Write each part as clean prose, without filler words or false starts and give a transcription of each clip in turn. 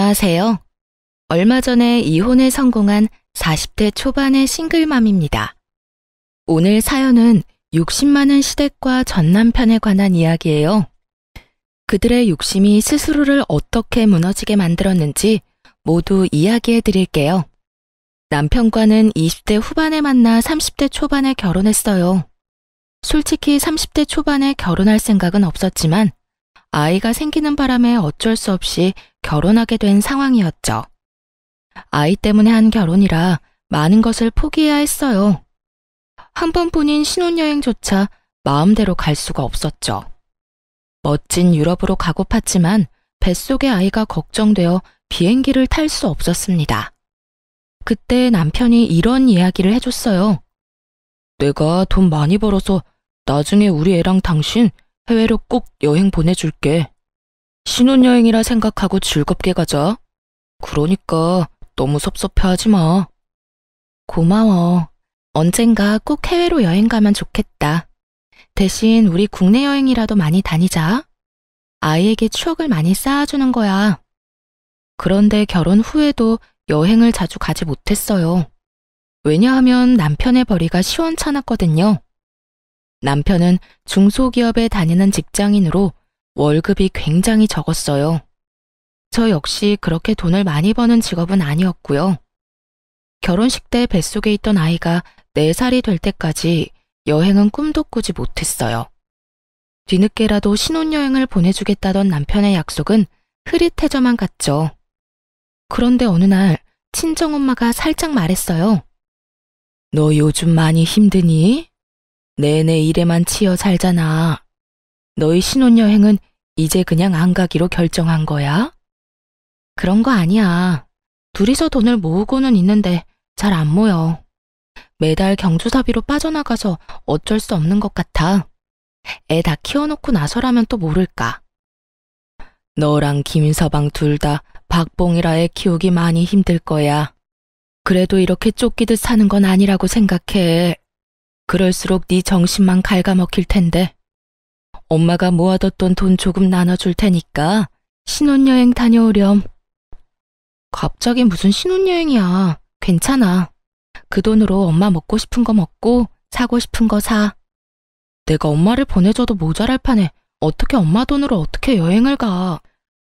안녕하세요. 얼마 전에 이혼에 성공한 40대 초반의 싱글맘입니다. 오늘 사연은 60 많은 시댁과 전 남편에 관한 이야기예요. 그들의 욕심이 스스로를 어떻게 무너지게 만들었는지 모두 이야기해 드릴게요. 남편과는 20대 후반에 만나 30대 초반에 결혼했어요. 솔직히 30대 초반에 결혼할 생각은 없었지만 아이가 생기는 바람에 어쩔 수 없이 결혼하게 된 상황이었죠. 아이 때문에 한 결혼이라 많은 것을 포기해야 했어요. 한 번뿐인 신혼여행조차 마음대로 갈 수가 없었죠. 멋진 유럽으로 가고팠지만 뱃속의 아이가 걱정되어 비행기를 탈 수 없었습니다. 그때 남편이 이런 이야기를 해줬어요. 내가 돈 많이 벌어서 나중에 우리 애랑 당신 해외로 꼭 여행 보내줄게. 신혼여행이라 생각하고 즐겁게 가자. 그러니까 너무 섭섭해하지 마. 고마워. 언젠가 꼭 해외로 여행 가면 좋겠다. 대신 우리 국내 여행이라도 많이 다니자. 아이에게 추억을 많이 쌓아주는 거야. 그런데 결혼 후에도 여행을 자주 가지 못했어요. 왜냐하면 남편의 벌이가 시원찮았거든요. 남편은 중소기업에 다니는 직장인으로 월급이 굉장히 적었어요. 저 역시 그렇게 돈을 많이 버는 직업은 아니었고요. 결혼식 때 뱃속에 있던 아이가 4살이 될 때까지 여행은 꿈도 꾸지 못했어요. 뒤늦게라도 신혼여행을 보내주겠다던 남편의 약속은 흐릿해져만 갔죠. 그런데 어느 날 친정엄마가 살짝 말했어요. 너 요즘 많이 힘드니? 내내 일에만 치여 살잖아. 너희 신혼여행은 이제 그냥 안 가기로 결정한 거야? 그런 거 아니야. 둘이서 돈을 모으고는 있는데 잘 안 모여. 매달 경조사비로 빠져나가서 어쩔 수 없는 것 같아. 애 다 키워놓고 나서라면 또 모를까. 너랑 김서방 둘 다 박봉이라 애 키우기 많이 힘들 거야. 그래도 이렇게 쫓기듯 사는 건 아니라고 생각해. 그럴수록 네 정신만 갉아먹힐 텐데. 엄마가 모아뒀던 돈 조금 나눠줄 테니까 신혼여행 다녀오렴. 갑자기 무슨 신혼여행이야. 괜찮아. 그 돈으로 엄마 먹고 싶은 거 먹고 사고 싶은 거 사. 내가 엄마를 보내줘도 모자랄 판에 어떻게 엄마 돈으로 어떻게 여행을 가.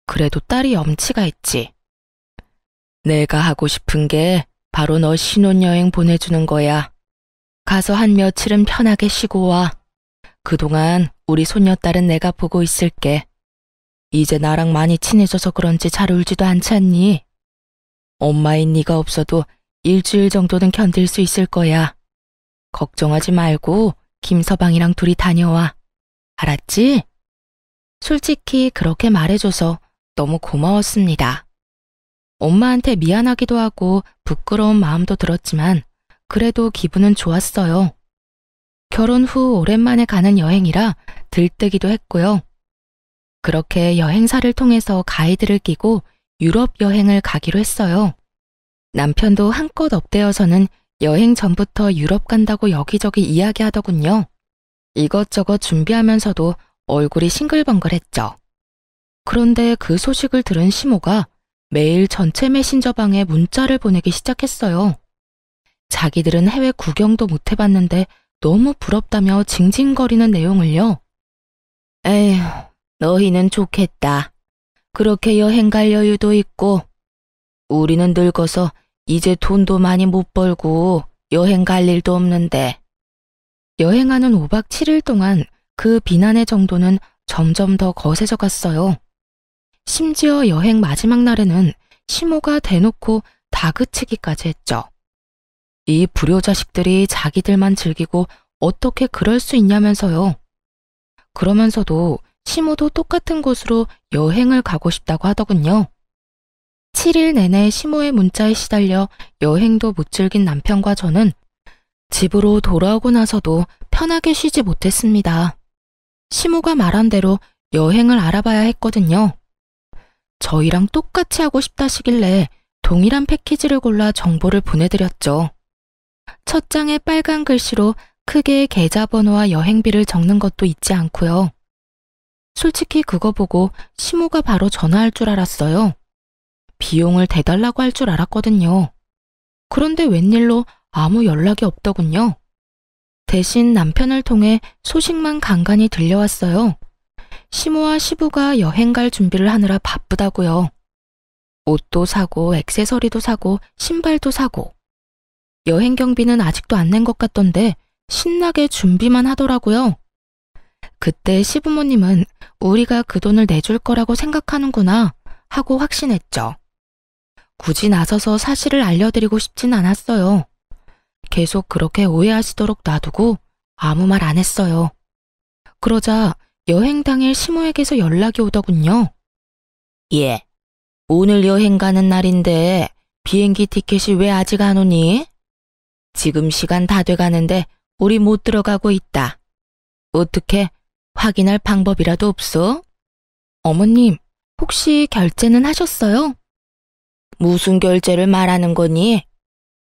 그래도 딸이 염치가 있지. 내가 하고 싶은 게 바로 너 신혼여행 보내주는 거야. 가서 한 며칠은 편하게 쉬고 와. 그동안 우리 손녀딸은 내가 보고 있을게. 이제 나랑 많이 친해져서 그런지 잘 울지도 않지 않니? 엄마인 네가 없어도 일주일 정도는 견딜 수 있을 거야. 걱정하지 말고 김서방이랑 둘이 다녀와. 알았지? 솔직히 그렇게 말해줘서 너무 고마웠습니다. 엄마한테 미안하기도 하고 부끄러운 마음도 들었지만 그래도 기분은 좋았어요. 결혼 후 오랜만에 가는 여행이라 들뜨기도 했고요. 그렇게 여행사를 통해서 가이드를 끼고 유럽 여행을 가기로 했어요. 남편도 한껏 업되어서는 여행 전부터 유럽 간다고 여기저기 이야기하더군요. 이것저것 준비하면서도 얼굴이 싱글벙글했죠. 그런데 그 소식을 들은 시모가 매일 전체 메신저방에 문자를 보내기 시작했어요. 자기들은 해외 구경도 못 해봤는데 너무 부럽다며 징징거리는 내용을요. 에휴, 너희는 좋겠다. 그렇게 여행 갈 여유도 있고. 우리는 늙어서 이제 돈도 많이 못 벌고 여행 갈 일도 없는데. 여행하는 5박 7일 동안 그 비난의 정도는 점점 더 거세져 갔어요. 심지어 여행 마지막 날에는 시모가 대놓고 다그치기까지 했죠. 이 불효자식들이 자기들만 즐기고 어떻게 그럴 수 있냐면서요. 그러면서도 시모도 똑같은 곳으로 여행을 가고 싶다고 하더군요. 7일 내내 시모의 문자에 시달려 여행도 못 즐긴 남편과 저는 집으로 돌아오고 나서도 편하게 쉬지 못했습니다. 시모가 말한 대로 여행을 알아봐야 했거든요. 저희랑 똑같이 하고 싶다시길래 동일한 패키지를 골라 정보를 보내드렸죠. 첫 장에 빨간 글씨로 크게 계좌번호와 여행비를 적는 것도 잊지 않고요. 솔직히 그거 보고 시모가 바로 전화할 줄 알았어요. 비용을 대달라고 할 줄 알았거든요. 그런데 웬일로 아무 연락이 없더군요. 대신 남편을 통해 소식만 간간히 들려왔어요. 시모와 시부가 여행 갈 준비를 하느라 바쁘다고요. 옷도 사고 액세서리도 사고 신발도 사고. 여행 경비는 아직도 안 낸 것 같던데 신나게 준비만 하더라고요. 그때 시부모님은 우리가 그 돈을 내줄 거라고 생각하는구나 하고 확신했죠. 굳이 나서서 사실을 알려드리고 싶진 않았어요. 계속 그렇게 오해하시도록 놔두고 아무 말 안 했어요. 그러자 여행 당일 시모에게서 연락이 오더군요. 예, 오늘 여행 가는 날인데 비행기 티켓이 왜 아직 안 오니? 지금 시간 다 돼가는데 우리 못 들어가고 있다. 어떻게 확인할 방법이라도 없어? 어머님, 혹시 결제는 하셨어요? 무슨 결제를 말하는 거니?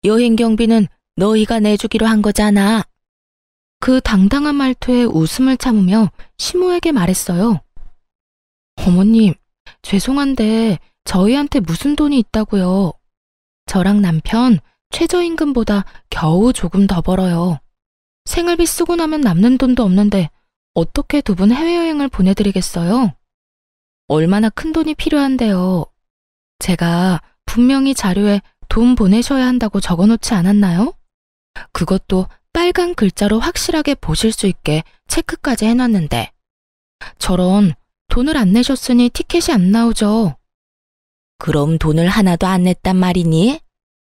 여행 경비는 너희가 내주기로 한 거잖아. 그 당당한 말투에 웃음을 참으며 시모에게 말했어요. 어머님, 죄송한데 저희한테 무슨 돈이 있다고요. 저랑 남편 최저임금보다 겨우 조금 더 벌어요. 생활비 쓰고 나면 남는 돈도 없는데 어떻게 두 분 해외여행을 보내드리겠어요? 얼마나 큰 돈이 필요한데요. 제가 분명히 자료에 돈 보내셔야 한다고 적어놓지 않았나요? 그것도 빨간 글자로 확실하게 보실 수 있게 체크까지 해놨는데. 저런 돈을 안 내셨으니 티켓이 안 나오죠. 그럼 돈을 하나도 안 냈단 말이니?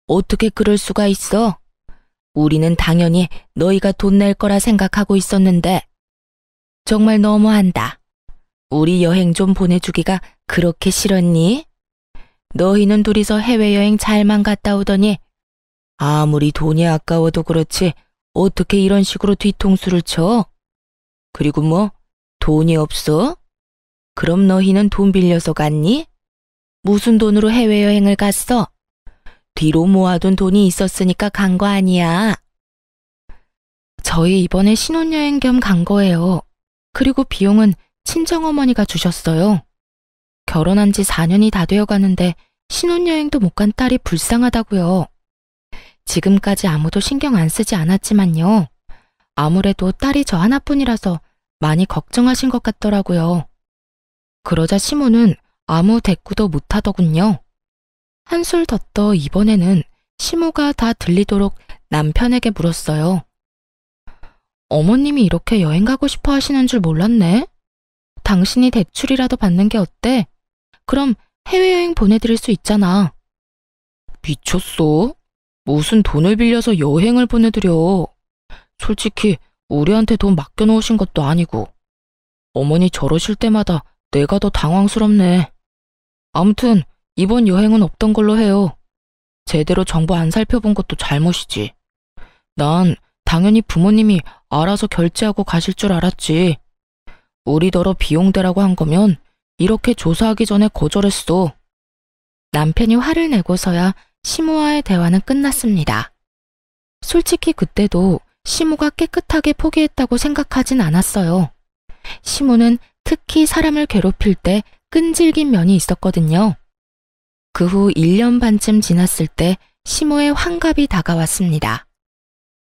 어떻게 그럴 수가 있어? 우리는 당연히 너희가 돈 낼 거라 생각하고 있었는데. 정말 너무한다. 우리 여행 좀 보내주기가 그렇게 싫었니? 너희는 둘이서 해외여행 잘만 갔다 오더니 아무리 돈이 아까워도 그렇지 어떻게 이런 식으로 뒤통수를 쳐? 그리고 뭐 돈이 없어? 그럼 너희는 돈 빌려서 갔니? 무슨 돈으로 해외여행을 갔어? 뒤로 모아둔 돈이 있었으니까 간 거 아니야. 저희 이번에 신혼여행 겸 간 거예요. 그리고 비용은 친정어머니가 주셨어요. 결혼한 지 4년이 다 되어 가는데 신혼여행도 못 간 딸이 불쌍하다고요. 지금까지 아무도 신경 안 쓰지 않았지만요. 아무래도 딸이 저 하나뿐이라서 많이 걱정하신 것 같더라고요. 그러자 시모는 아무 대꾸도 못 하더군요. 한술 더 떠 이번에는 시모가 다 들리도록 남편에게 물었어요. 어머님이 이렇게 여행 가고 싶어 하시는 줄 몰랐네. 당신이 대출이라도 받는 게 어때? 그럼 해외여행 보내드릴 수 있잖아. 미쳤어? 무슨 돈을 빌려서 여행을 보내드려. 솔직히 우리한테 돈 맡겨놓으신 것도 아니고. 어머니 저러실 때마다 내가 더 당황스럽네. 아무튼 이번 여행은 없던 걸로 해요. 제대로 정보 안 살펴본 것도 잘못이지. 난 당연히 부모님이 알아서 결제하고 가실 줄 알았지. 우리더러 비용대라고 한 거면 이렇게 조사하기 전에 거절했어. 남편이 화를 내고서야 시모와의 대화는 끝났습니다. 솔직히 그때도 시모가 깨끗하게 포기했다고 생각하진 않았어요. 시모는 특히 사람을 괴롭힐 때 끈질긴 면이 있었거든요. 그 후 1년 반쯤 지났을 때 시모의 환갑이 다가왔습니다.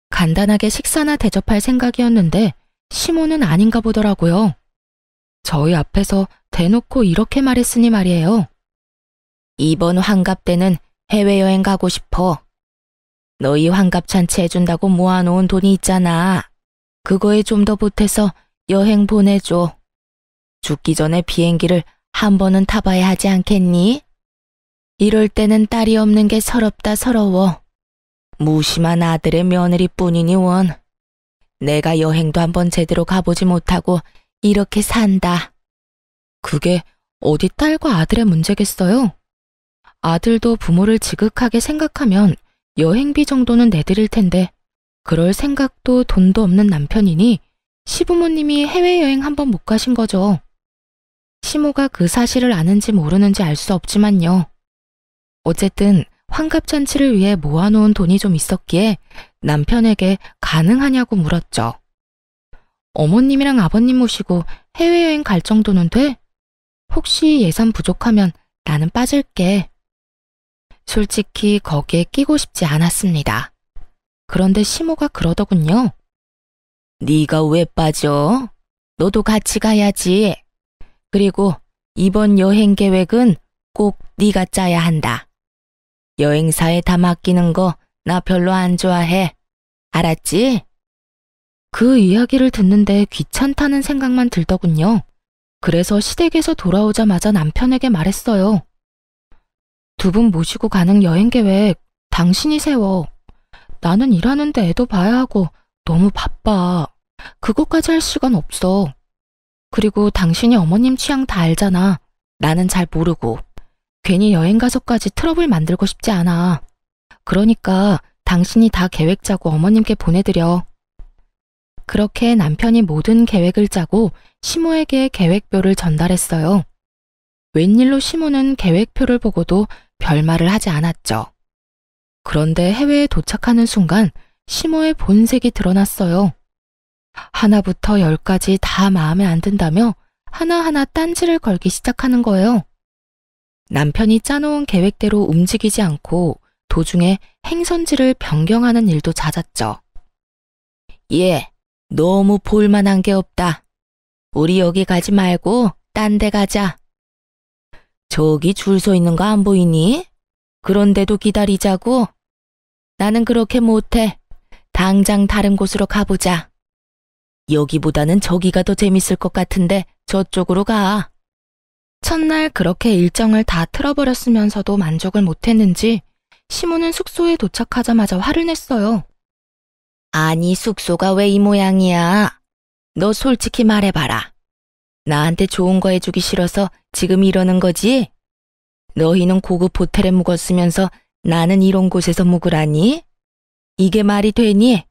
간단하게 식사나 대접할 생각이었는데 시모는 아닌가 보더라고요. 저희 앞에서 대놓고 이렇게 말했으니 말이에요. 이번 환갑 때는 해외여행 가고 싶어. 너희 환갑 잔치 해준다고 모아놓은 돈이 있잖아. 그거에 좀 더 보태서 여행 보내줘. 죽기 전에 비행기를 한 번은 타봐야 하지 않겠니? 이럴 때는 딸이 없는 게 서럽다 서러워. 무심한 아들의 며느리뿐이니 원. 내가 여행도 한번 제대로 가보지 못하고 이렇게 산다. 그게 어디 딸과 아들의 문제겠어요? 아들도 부모를 지극하게 생각하면 여행비 정도는 내드릴 텐데 그럴 생각도 돈도 없는 남편이니 시부모님이 해외여행 한번 못 가신 거죠. 시모가 그 사실을 아는지 모르는지 알 수 없지만요. 어쨌든 환갑잔치를 위해 모아놓은 돈이 좀 있었기에 남편에게 가능하냐고 물었죠. 어머님이랑 아버님 모시고 해외여행 갈 정도는 돼? 혹시 예산 부족하면 나는 빠질게. 솔직히 거기에 끼고 싶지 않았습니다. 그런데 시모가 그러더군요. 네가 왜 빠져? 너도 같이 가야지. 그리고 이번 여행 계획은 꼭 네가 짜야 한다. 여행사에 다 맡기는 거 나 별로 안 좋아해. 알았지? 그 이야기를 듣는데 귀찮다는 생각만 들더군요. 그래서 시댁에서 돌아오자마자 남편에게 말했어요. 두 분 모시고 가는 여행 계획 당신이 세워. 나는 일하는데 애도 봐야 하고 너무 바빠. 그것까지 할 시간 없어. 그리고 당신이 어머님 취향 다 알잖아. 나는 잘 모르고. 괜히 여행 가서까지 트러블 만들고 싶지 않아. 그러니까 당신이 다 계획 짜고 어머님께 보내드려. 그렇게 남편이 모든 계획을 짜고 시모에게 계획표를 전달했어요. 웬일로 시모는 계획표를 보고도 별말을 하지 않았죠. 그런데 해외에 도착하는 순간 시모의 본색이 드러났어요. 하나부터 10까지 다 마음에 안 든다며 하나하나 딴지를 걸기 시작하는 거예요. 남편이 짜놓은 계획대로 움직이지 않고 도중에 행선지를 변경하는 일도 잦았죠. 얘, 너무 볼만한 게 없다. 우리 여기 가지 말고 딴 데 가자. 저기 줄 서 있는 거 안 보이니? 그런데도 기다리자고? 나는 그렇게 못해. 당장 다른 곳으로 가보자. 여기보다는 저기가 더 재밌을 것 같은데 저쪽으로 가. 첫날 그렇게 일정을 다 틀어버렸으면서도 만족을 못했는지 시모는 숙소에 도착하자마자 화를 냈어요. 아니, 숙소가 왜 이 모양이야? 너 솔직히 말해봐라. 나한테 좋은 거 해주기 싫어서 지금 이러는 거지? 너희는 고급 호텔에 묵었으면서 나는 이런 곳에서 묵으라니? 이게 말이 되니?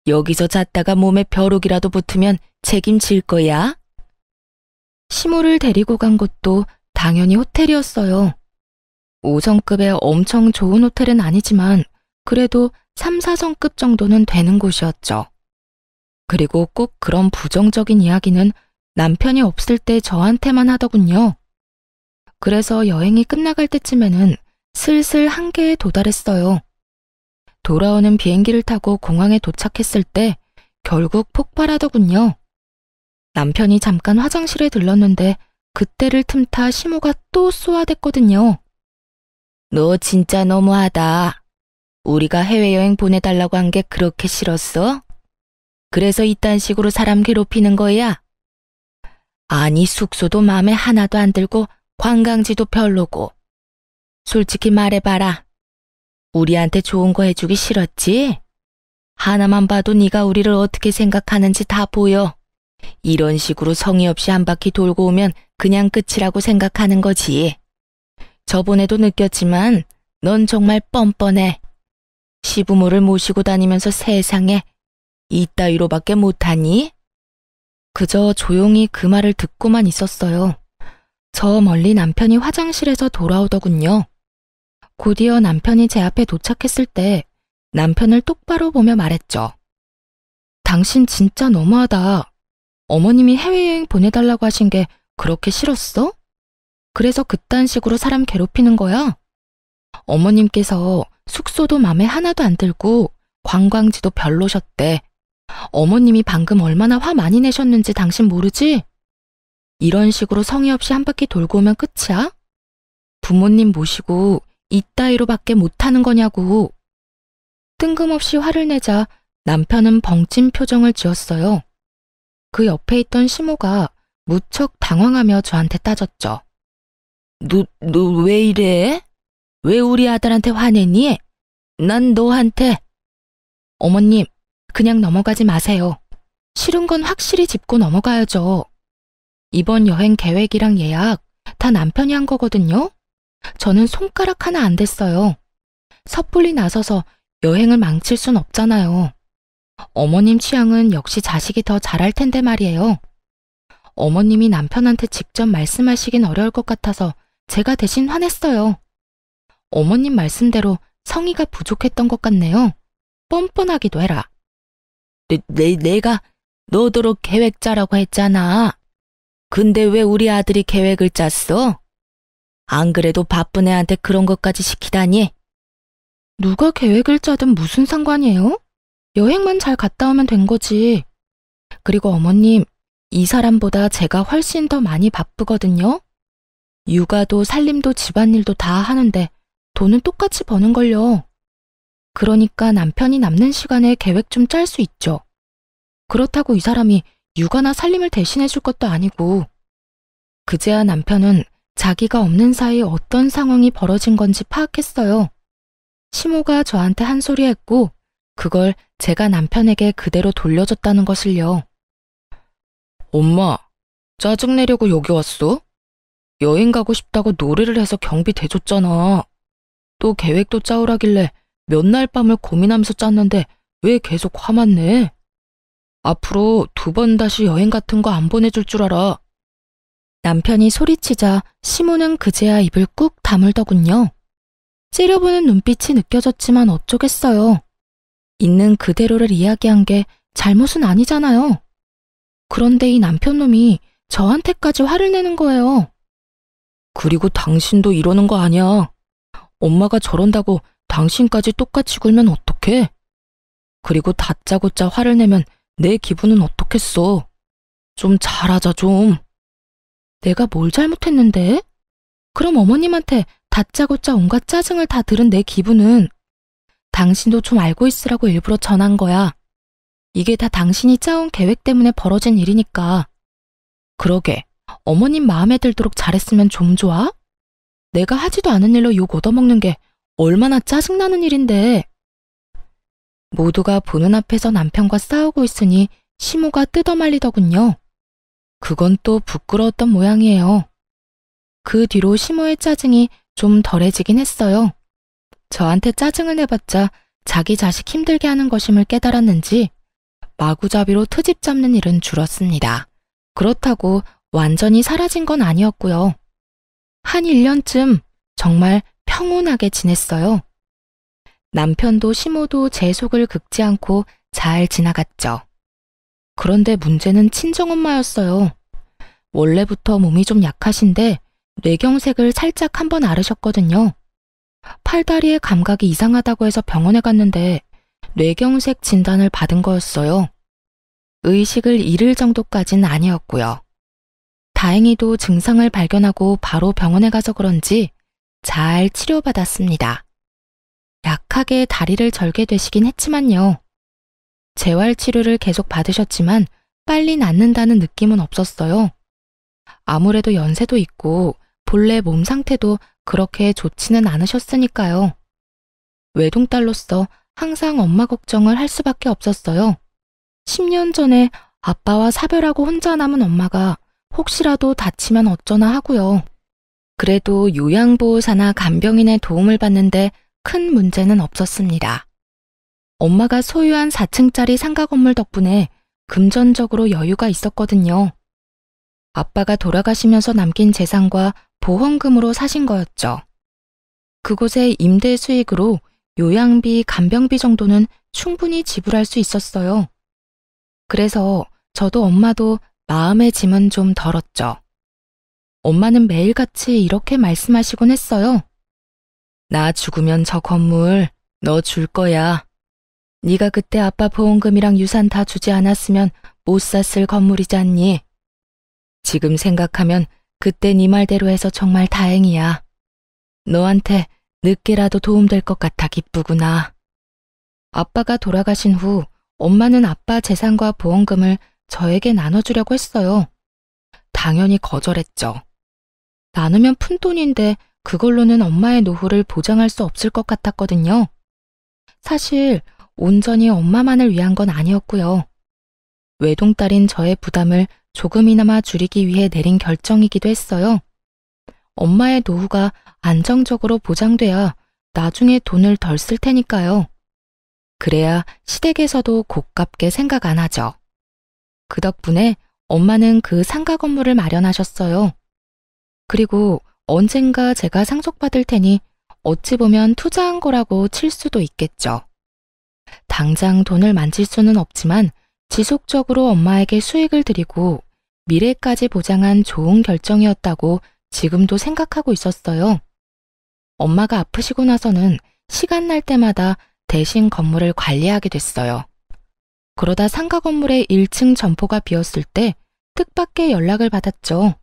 여기서 잤다가 몸에 벼룩이라도 붙으면 책임질 거야? 시모를 데리고 간 곳도 당연히 호텔이었어요. 5성급의 엄청 좋은 호텔은 아니지만 그래도 3, 4성급 정도는 되는 곳이었죠. 그리고 꼭 그런 부정적인 이야기는 남편이 없을 때 저한테만 하더군요. 그래서 여행이 끝나갈 때쯤에는 슬슬 한계에 도달했어요. 돌아오는 비행기를 타고 공항에 도착했을 때 결국 폭발하더군요. 남편이 잠깐 화장실에 들렀는데 그때를 틈타 시모가 또 쏘아댔거든요. 너 진짜 너무하다. 우리가 해외여행 보내달라고 한 게 그렇게 싫었어? 그래서 이딴 식으로 사람 괴롭히는 거야? 아니, 숙소도 마음에 하나도 안 들고 관광지도 별로고. 솔직히 말해봐라. 우리한테 좋은 거 해주기 싫었지? 하나만 봐도 네가 우리를 어떻게 생각하는지 다 보여. 이런 식으로 성의 없이 한 바퀴 돌고 오면 그냥 끝이라고 생각하는 거지. 저번에도 느꼈지만 넌 정말 뻔뻔해. 시부모를 모시고 다니면서 세상에 이따위로밖에 못하니? 그저 조용히 그 말을 듣고만 있었어요. 저 멀리 남편이 화장실에서 돌아오더군요. 곧이어 남편이 제 앞에 도착했을 때 남편을 똑바로 보며 말했죠. 당신 진짜 너무하다. 어머님이 해외여행 보내달라고 하신 게 그렇게 싫었어? 그래서 그딴 식으로 사람 괴롭히는 거야? 어머님께서 숙소도 맘에 하나도 안 들고 관광지도 별로셨대. 어머님이 방금 얼마나 화 많이 내셨는지 당신 모르지? 이런 식으로 성의 없이 한 바퀴 돌고 오면 끝이야? 부모님 모시고 이따위로밖에 못하는 거냐고. 뜬금없이 화를 내자 남편은 벙찐 표정을 지었어요. 그 옆에 있던 시모가 무척 당황하며 저한테 따졌죠. 너 왜 이래? 왜 우리 아들한테 화내니? 난 너한테. 어머님, 그냥 넘어가지 마세요. 싫은 건 확실히 짚고 넘어가야죠. 이번 여행 계획이랑 예약 다 남편이 한 거거든요. 저는 손가락 하나 안 댔어요. 섣불리 나서서 여행을 망칠 순 없잖아요. 어머님 취향은 역시 자식이 더 잘할 텐데 말이에요. 어머님이 남편한테 직접 말씀하시긴 어려울 것 같아서 제가 대신 화냈어요. 어머님 말씀대로 성의가 부족했던 것 같네요. 뻔뻔하기도 해라. 내가 너도록 계획 짜라고 했잖아. 근데 왜 우리 아들이 계획을 짰어? 안 그래도 바쁜 애한테 그런 것까지 시키다니. 누가 계획을 짜든 무슨 상관이에요? 여행만 잘 갔다 오면 된 거지. 그리고 어머님, 이 사람보다 제가 훨씬 더 많이 바쁘거든요. 육아도 살림도 집안일도 다 하는데 돈은 똑같이 버는걸요. 그러니까 남편이 남는 시간에 계획 좀 짤 수 있죠. 그렇다고 이 사람이 육아나 살림을 대신해 줄 것도 아니고. 그제야 남편은 자기가 없는 사이 어떤 상황이 벌어진 건지 파악했어요. 시모가 저한테 한 소리 했고 그걸 제가 남편에게 그대로 돌려줬다는 것을요. 엄마, 짜증내려고 여기 왔어? 여행 가고 싶다고 노래를 해서 경비 대줬잖아. 또 계획도 짜오라길래 몇 날 밤을 고민하면서 짰는데 왜 계속 화만 내? 앞으로 2번 다시 여행 같은 거 안 보내줄 줄 알아. 남편이 소리치자 시모는 그제야 입을 꾹 다물더군요. 찌려보는 눈빛이 느껴졌지만 어쩌겠어요. 있는 그대로를 이야기한 게 잘못은 아니잖아요. 그런데 이 남편놈이 저한테까지 화를 내는 거예요. 그리고 당신도 이러는 거 아니야. 엄마가 저런다고 당신까지 똑같이 굴면 어떡해? 그리고 다짜고짜 화를 내면 내 기분은 어떻겠어? 좀 잘하자 좀. 내가 뭘 잘못했는데? 그럼 어머님한테 다짜고짜 온갖 짜증을 다 들은 내 기분은 당신도 좀 알고 있으라고 일부러 전한 거야. 이게 다 당신이 짜온 계획 때문에 벌어진 일이니까. 그러게, 어머님 마음에 들도록 잘했으면 좀 좋아? 내가 하지도 않은 일로 욕 얻어먹는 게 얼마나 짜증나는 일인데. 모두가 보는 앞에서 남편과 싸우고 있으니 시모가 뜯어말리더군요. 그건 또 부끄러웠던 모양이에요. 그 뒤로 시모의 짜증이 좀 덜해지긴 했어요. 저한테 짜증을 내봤자 자기 자식 힘들게 하는 것임을 깨달았는지 마구잡이로 트집 잡는 일은 줄었습니다. 그렇다고 완전히 사라진 건 아니었고요. 한 1년쯤 정말 평온하게 지냈어요. 남편도 시모도 제 속을 긁지 않고 잘 지나갔죠. 그런데 문제는 친정엄마였어요. 원래부터 몸이 좀 약하신데 뇌경색을 살짝 한번 앓으셨거든요. 팔다리의 감각이 이상하다고 해서 병원에 갔는데 뇌경색 진단을 받은 거였어요. 의식을 잃을 정도까진 아니었고요. 다행히도 증상을 발견하고 바로 병원에 가서 그런지 잘 치료받았습니다. 약하게 다리를 절게 되시긴 했지만요. 재활치료를 계속 받으셨지만 빨리 낫는다는 느낌은 없었어요. 아무래도 연세도 있고 본래 몸 상태도 그렇게 좋지는 않으셨으니까요. 외동딸로서 항상 엄마 걱정을 할 수밖에 없었어요. 10년 전에 아빠와 사별하고 혼자 남은 엄마가 혹시라도 다치면 어쩌나 하고요. 그래도 요양보호사나 간병인의 도움을 받는데 큰 문제는 없었습니다. 엄마가 소유한 4층짜리 상가 건물 덕분에 금전적으로 여유가 있었거든요. 아빠가 돌아가시면서 남긴 재산과 보험금으로 사신 거였죠. 그곳의 임대 수익으로 요양비, 간병비 정도는 충분히 지불할 수 있었어요. 그래서 저도 엄마도 마음의 짐은 좀 덜었죠. 엄마는 매일같이 이렇게 말씀하시곤 했어요. 나 죽으면 저 건물 너 줄 거야. 네가 그때 아빠 보험금이랑 유산 다 주지 않았으면 못 샀을 건물이잖니. 지금 생각하면 그때 네 말대로 해서 정말 다행이야. 너한테 늦게라도 도움될 것 같아 기쁘구나. 아빠가 돌아가신 후 엄마는 아빠 재산과 보험금을 저에게 나눠주려고 했어요. 당연히 거절했죠. 나누면 푼돈인데 그걸로는 엄마의 노후를 보장할 수 없을 것 같았거든요. 사실 온전히 엄마만을 위한 건 아니었고요. 외동딸인 저의 부담을 조금이나마 줄이기 위해 내린 결정이기도 했어요. 엄마의 노후가 안정적으로 보장돼야 나중에 돈을 덜 쓸 테니까요. 그래야 시댁에서도 고깝게 생각 안 하죠. 그 덕분에 엄마는 그 상가 건물을 마련하셨어요. 그리고 언젠가 제가 상속받을 테니 어찌 보면 투자한 거라고 칠 수도 있겠죠. 당장 돈을 만질 수는 없지만 지속적으로 엄마에게 수익을 드리고 미래까지 보장한 좋은 결정이었다고 지금도 생각하고 있었어요. 엄마가 아프시고 나서는 시간 날 때마다 대신 건물을 관리하게 됐어요. 그러다 상가 건물의 1층 점포가 비었을 때 뜻밖의 연락을 받았죠.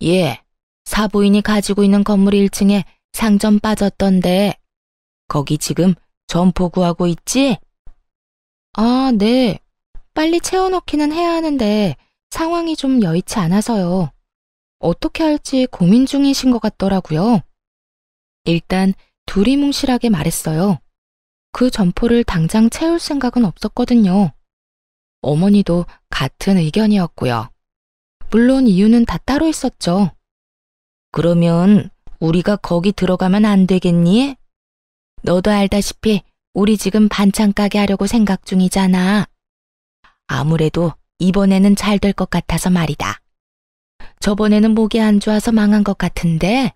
예, 사부인이 가지고 있는 건물 1층에 상점 빠졌던데 거기 지금 점포 구하고 있지? 아, 네. 빨리 채워넣기는 해야 하는데 상황이 좀 여의치 않아서요. 어떻게 할지 고민 중이신 것 같더라고요. 일단 두리뭉실하게 말했어요. 그 점포를 당장 채울 생각은 없었거든요. 어머니도 같은 의견이었고요. 물론 이유는 다 따로 있었죠. 그러면 우리가 거기 들어가면 안 되겠니? 너도 알다시피 우리 지금 반찬 가게 하려고 생각 중이잖아. 아무래도 이번에는 잘 될 것 같아서 말이다. 저번에는 목이 안 좋아서 망한 것 같은데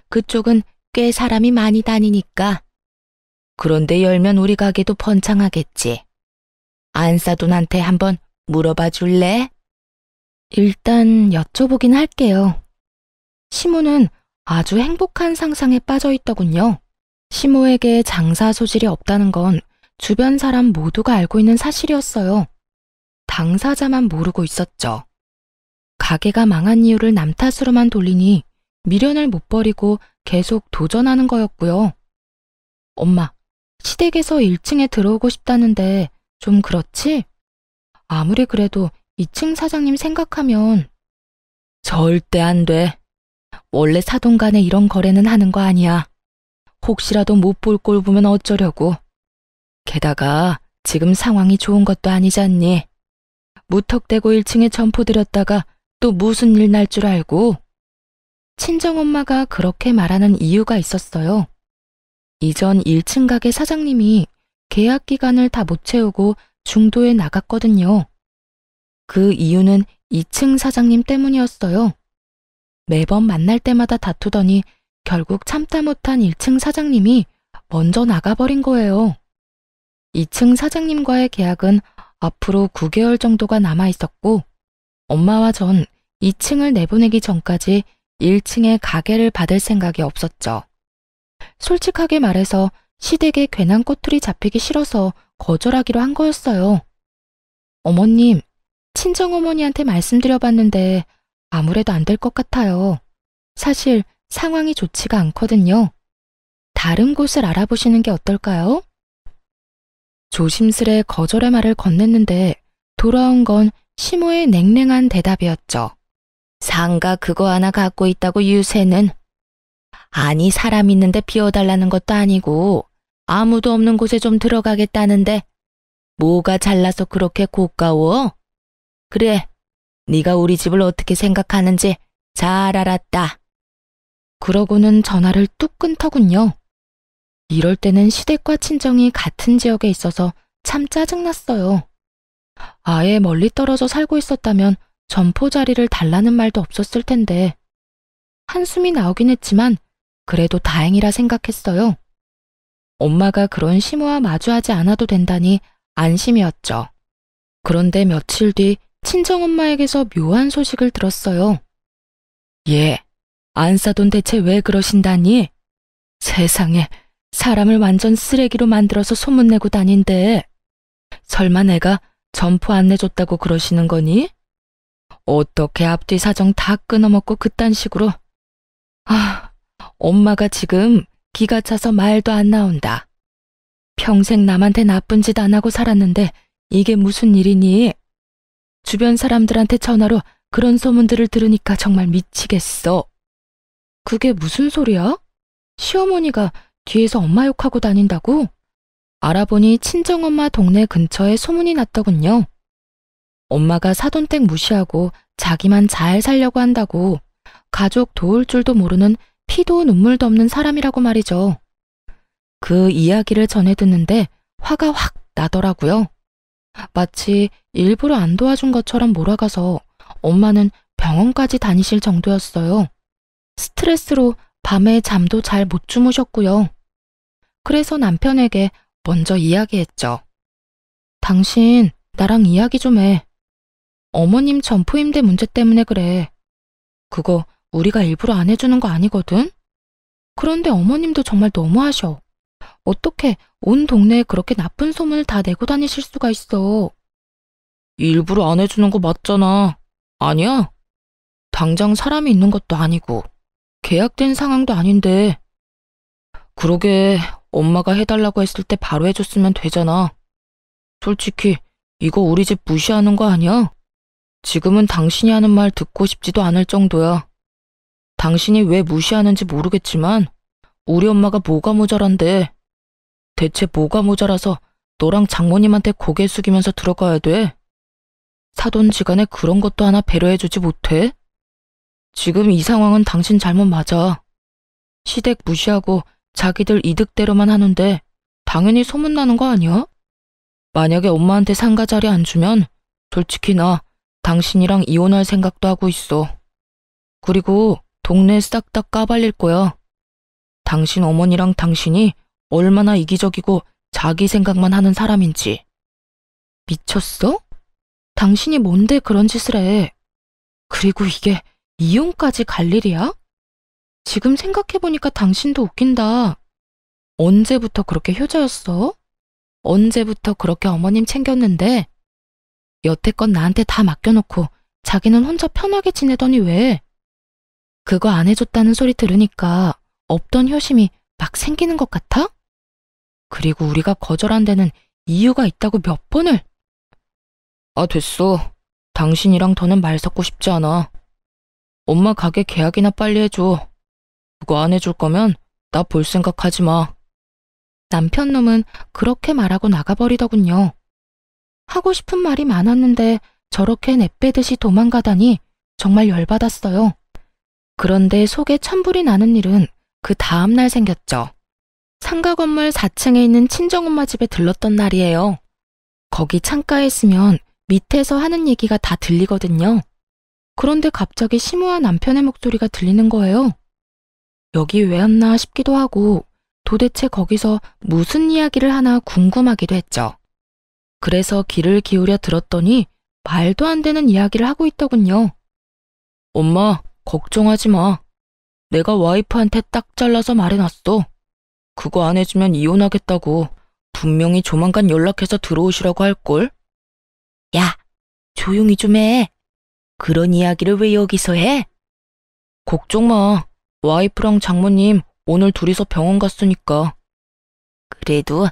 그쪽은 꽤 사람이 많이 다니니까. 그런데 열면 우리 가게도 번창하겠지. 안사돈한테 한번 물어봐 줄래? 일단 여쭤보긴 할게요. 시모는 아주 행복한 상상에 빠져 있더군요. 시모에게 장사 소질이 없다는 건 주변 사람 모두가 알고 있는 사실이었어요. 당사자만 모르고 있었죠. 가게가 망한 이유를 남 탓으로만 돌리니 미련을 못 버리고 계속 도전하는 거였고요. 엄마, 시댁에서 1층에 들어오고 싶다는데 좀 그렇지? 아무리 그래도 2층 사장님 생각하면 절대 안 돼. 원래 사돈 간에 이런 거래는 하는 거 아니야. 혹시라도 못 볼 꼴 보면 어쩌려고. 게다가 지금 상황이 좋은 것도 아니잖니. 무턱대고 1층에 점포 들였다가 또 무슨 일 날 줄 알고. 친정엄마가 그렇게 말하는 이유가 있었어요. 이전 1층 가게 사장님이 계약 기간을 다 못 채우고 중도에 나갔거든요. 그 이유는 2층 사장님 때문이었어요. 매번 만날 때마다 다투더니 결국 참다 못한 1층 사장님이 먼저 나가버린 거예요. 2층 사장님과의 계약은 앞으로 9개월 정도가 남아 있었고 엄마와 전 2층을 내보내기 전까지 1층에 가게를 받을 생각이 없었죠. 솔직하게 말해서 시댁에 괜한 꼬투리 잡히기 싫어서 거절하기로 한 거였어요. 어머님, 친정어머니한테 말씀드려봤는데 아무래도 안 될 것 같아요. 사실 상황이 좋지가 않거든요. 다른 곳을 알아보시는 게 어떨까요? 조심스레 거절의 말을 건넸는데 돌아온 건 시모의 냉랭한 대답이었죠. 상가 그거 하나 갖고 있다고 유세는. 아니 사람 있는데 비워달라는 것도 아니고 아무도 없는 곳에 좀 들어가겠다는데 뭐가 잘나서 그렇게 고가워? 그래, 네가 우리 집을 어떻게 생각하는지 잘 알았다. 그러고는 전화를 뚝 끊더군요. 이럴 때는 시댁과 친정이 같은 지역에 있어서 참 짜증났어요. 아예 멀리 떨어져 살고 있었다면 점포 자리를 달라는 말도 없었을 텐데. 한숨이 나오긴 했지만 그래도 다행이라 생각했어요. 엄마가 그런 시모와 마주하지 않아도 된다니 안심이었죠. 그런데 며칠 뒤 친정엄마에게서 묘한 소식을 들었어요. 예, 안사돈 대체 왜 그러신다니? 세상에, 사람을 완전 쓰레기로 만들어서 소문내고 다닌대. 설마 내가 점포 안 내줬다고 그러시는 거니? 어떻게 앞뒤 사정 다 끊어먹고 그딴 식으로. 아, 엄마가 지금 기가 차서 말도 안 나온다. 평생 남한테 나쁜 짓 안 하고 살았는데 이게 무슨 일이니? 주변 사람들한테 전화로 그런 소문들을 들으니까 정말 미치겠어. 그게 무슨 소리야? 시어머니가 뒤에서 엄마 욕하고 다닌다고? 알아보니 친정엄마 동네 근처에 소문이 났더군요. 엄마가 사돈댁 무시하고 자기만 잘 살려고 한다고 가족 도울 줄도 모르는 피도 눈물도 없는 사람이라고 말이죠. 그 이야기를 전해 듣는데 화가 확 나더라고요. 마치 일부러 안 도와준 것처럼 몰아가서 엄마는 병원까지 다니실 정도였어요. 스트레스로 밤에 잠도 잘 못 주무셨고요. 그래서 남편에게 먼저 이야기했죠. 당신 나랑 이야기 좀 해. 어머님 점포임대 문제 때문에 그래. 그거 우리가 일부러 안 해주는 거 아니거든? 그런데 어머님도 정말 너무하셔. 어떻게 온 동네에 그렇게 나쁜 소문을 다 내고 다니실 수가 있어. 일부러 안 해주는 거 맞잖아. 아니야? 당장 사람이 있는 것도 아니고 계약된 상황도 아닌데. 그러게 엄마가 해달라고 했을 때 바로 해줬으면 되잖아. 솔직히 이거 우리 집 무시하는 거 아니야? 지금은 당신이 하는 말 듣고 싶지도 않을 정도야. 당신이 왜 무시하는지 모르겠지만 우리 엄마가 뭐가 모자란데. 대체 뭐가 모자라서 너랑 장모님한테 고개 숙이면서 들어가야 돼? 사돈지간에 그런 것도 하나 배려해주지 못해? 지금 이 상황은 당신 잘못 맞아. 시댁 무시하고 자기들 이득대로만 하는데 당연히 소문나는 거 아니야? 만약에 엄마한테 상가 자리 안 주면 솔직히 나 당신이랑 이혼할 생각도 하고 있어. 그리고 동네 싹 다 까발릴 거야. 당신 어머니랑 당신이 얼마나 이기적이고 자기 생각만 하는 사람인지. 미쳤어? 당신이 뭔데 그런 짓을 해? 그리고 이게 이혼까지 갈 일이야? 지금 생각해보니까 당신도 웃긴다. 언제부터 그렇게 효자였어? 언제부터 그렇게 어머님 챙겼는데? 여태껏 나한테 다 맡겨놓고 자기는 혼자 편하게 지내더니 왜? 그거 안 해줬다는 소리 들으니까 없던 효심이 막 생기는 것 같아? 그리고 우리가 거절한 데는 이유가 있다고 몇 번을. 아, 됐어. 당신이랑 더는 말 섞고 싶지 않아. 엄마 가게 계약이나 빨리 해줘. 그거 안 해줄 거면 나 볼 생각 하지 마. 남편 놈은 그렇게 말하고 나가버리더군요. 하고 싶은 말이 많았는데 저렇게 내빼듯이 도망가다니 정말 열받았어요. 그런데 속에 천불이 나는 일은 그 다음날 생겼죠. 상가 건물 4층에 있는 친정엄마 집에 들렀던 날이에요. 거기 창가에 있으면 밑에서 하는 얘기가 다 들리거든요. 그런데 갑자기 심우한 남편의 목소리가 들리는 거예요. 여기 왜 왔나 싶기도 하고 도대체 거기서 무슨 이야기를 하나 궁금하기도 했죠. 그래서 귀를 기울여 들었더니 말도 안 되는 이야기를 하고 있더군요. 엄마, 걱정하지 마. 내가 와이프한테 딱 잘라서 말해놨어. 그거 안 해주면 이혼하겠다고. 분명히 조만간 연락해서 들어오시라고 할걸. 야, 조용히 좀 해. 그런 이야기를 왜 여기서 해? 걱정 마. 와이프랑 장모님 오늘 둘이서 병원 갔으니까. 그래도,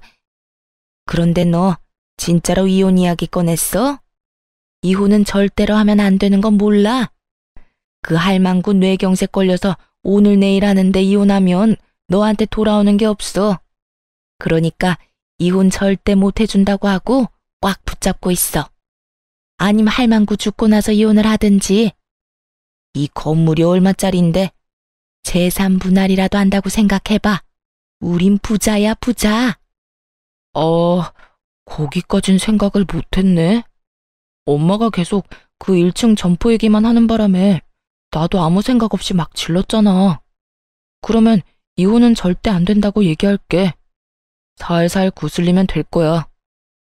그런데 너 진짜로 이혼 이야기 꺼냈어? 이혼은 절대로 하면 안 되는 건 몰라? 그 할망구 뇌경색 걸려서 오늘 내일 하는데 이혼하면 너한테 돌아오는 게 없어. 그러니까 이혼 절대 못 해준다고 하고 꽉 붙잡고 있어. 아니면 할망구 죽고 나서 이혼을 하든지. 이 건물이 얼마짜린데 재산 분할이라도 한다고 생각해봐. 우린 부자야, 부자. 거기까진 생각을 못했네. 엄마가 계속 그 1층 점포 얘기만 하는 바람에 나도 아무 생각 없이 막 질렀잖아. 그러면 이혼은 절대 안 된다고 얘기할게. 살살 구슬리면 될 거야.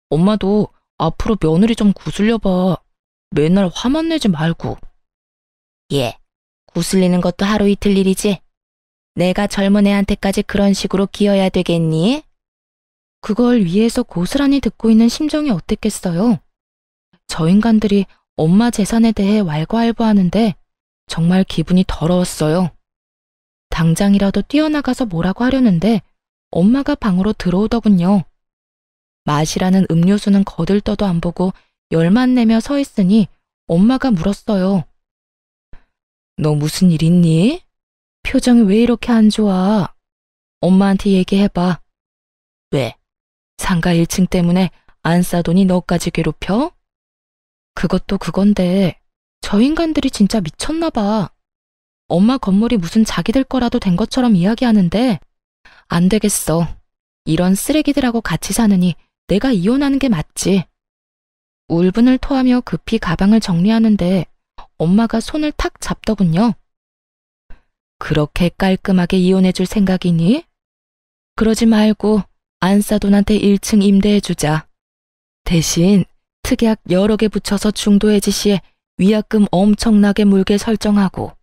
엄마도 앞으로 며느리 좀 구슬려봐. 맨날 화만 내지 말고. 예, 구슬리는 것도 하루 이틀 일이지. 내가 젊은 애한테까지 그런 식으로 기어야 되겠니? 그걸 위에서 고스란히 듣고 있는 심정이 어땠겠어요? 저 인간들이 엄마 재산에 대해 왈가왈부하는데 정말 기분이 더러웠어요. 당장이라도 뛰어나가서 뭐라고 하려는데 엄마가 방으로 들어오더군요. 마시라는 음료수는 거들떠도 안 보고 열만 내며 서 있으니 엄마가 물었어요. 너 무슨 일 있니? 표정이 왜 이렇게 안 좋아? 엄마한테 얘기해봐. 왜? 상가 1층 때문에 안 싸더니 너까지 괴롭혀? 그것도 그건데 저 인간들이 진짜 미쳤나 봐. 엄마 건물이 무슨 자기들 거라도 된 것처럼 이야기하는데 안 되겠어. 이런 쓰레기들하고 같이 사느니 내가 이혼하는 게 맞지. 울분을 토하며 급히 가방을 정리하는데 엄마가 손을 탁 잡더군요. 그렇게 깔끔하게 이혼해줄 생각이니? 그러지 말고 안싸돈한테 1층 임대해주자. 대신 특약 여러 개 붙여서 중도해지 시에 위약금 엄청나게 물게 설정하고.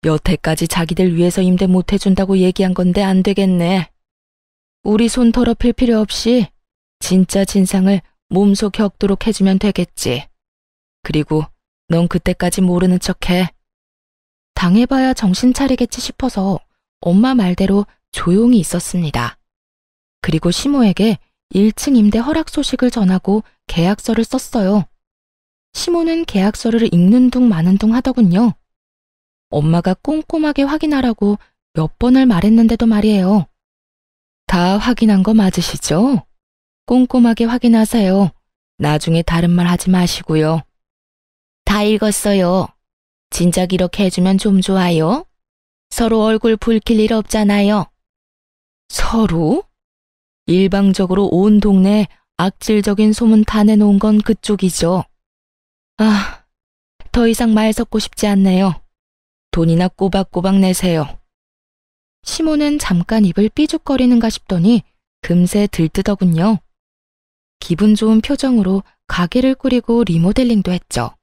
여태까지 자기들 위해서 임대 못 해준다고 얘기한 건데 안 되겠네. 우리 손 더럽힐 필요 없이 진짜 진상을 몸소 겪도록 해주면 되겠지. 그리고 넌 그때까지 모르는 척해. 당해봐야 정신 차리겠지 싶어서 엄마 말대로 조용히 있었습니다. 그리고 시모에게 1층 임대 허락 소식을 전하고 계약서를 썼어요. 시모는 계약서를 읽는 둥 마는 둥 하더군요. 엄마가 꼼꼼하게 확인하라고 몇 번을 말했는데도 말이에요. 다 확인한 거 맞으시죠? 꼼꼼하게 확인하세요. 나중에 다른 말 하지 마시고요. 다 읽었어요. 진작 이렇게 해주면 좀 좋아요. 서로 얼굴 붉힐 일 없잖아요. 서로? 일방적으로 온 동네에 악질적인 소문 다 내놓은 건 그쪽이죠. 아, 더 이상 말 섞고 싶지 않네요. 돈이나 꼬박꼬박 내세요. 시모는 잠깐 입을 삐죽거리는가 싶더니 금세 들뜨더군요. 기분 좋은 표정으로 가게를 꾸리고 리모델링도 했죠.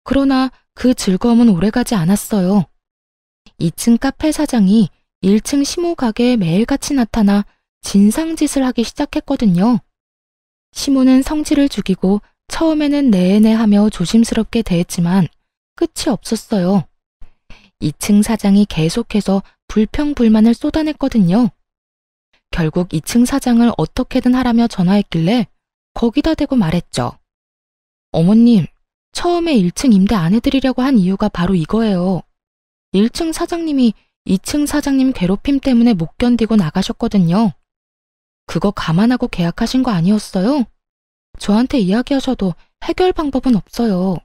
그러나 그 즐거움은 오래가지 않았어요. 2층 카페 사장이 1층 시모 가게에 매일같이 나타나 진상짓을 하기 시작했거든요. 시모는 성질을 죽이고 처음에는 내내 하며 조심스럽게 대했지만 끝이 없었어요. 2층 사장이 계속해서 불평불만을 쏟아냈거든요. 결국 2층 사장을 어떻게든 하라며 전화했길래 거기다 대고 말했죠. 어머님, 처음에 1층 임대 안 해드리려고 한 이유가 바로 이거예요. 1층 사장님이 2층 사장님 괴롭힘 때문에 못 견디고 나가셨거든요. 그거 감안하고 계약하신 거 아니었어요? 저한테 이야기하셔도 해결 방법은 없어요.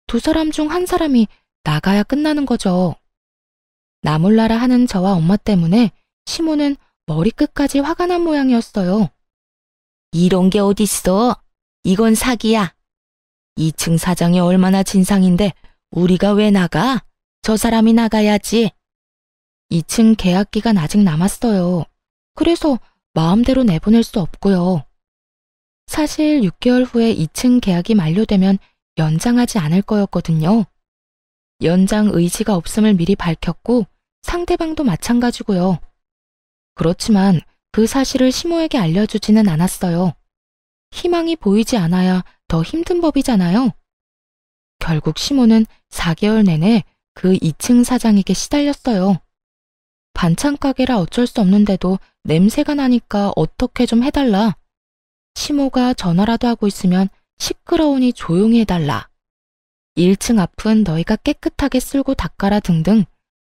두 사람 중 한 사람이 나가야 끝나는 거죠. 나 몰라라 하는 저와 엄마 때문에 시모는 머리끝까지 화가 난 모양이었어요. 이런 게 어딨어? 이건 사기야. 2층 사장이 얼마나 진상인데 우리가 왜 나가? 저 사람이 나가야지. 2층 계약 기간 아직 남았어요. 그래서 마음대로 내보낼 수 없고요. 사실 6개월 후에 2층 계약이 만료되면 연장하지 않을 거였거든요. 연장 의지가 없음을 미리 밝혔고 상대방도 마찬가지고요. 그렇지만 그 사실을 시모에게 알려주지는 않았어요. 희망이 보이지 않아야 더 힘든 법이잖아요. 결국 시모는 4개월 내내 그 2층 사장에게 시달렸어요. 반찬 가게라 어쩔 수 없는데도 냄새가 나니까 어떻게 좀 해달라. 시모가 전화라도 하고 있으면 시끄러우니 조용히 해달라. 1층 앞은 너희가 깨끗하게 쓸고 닦아라 등등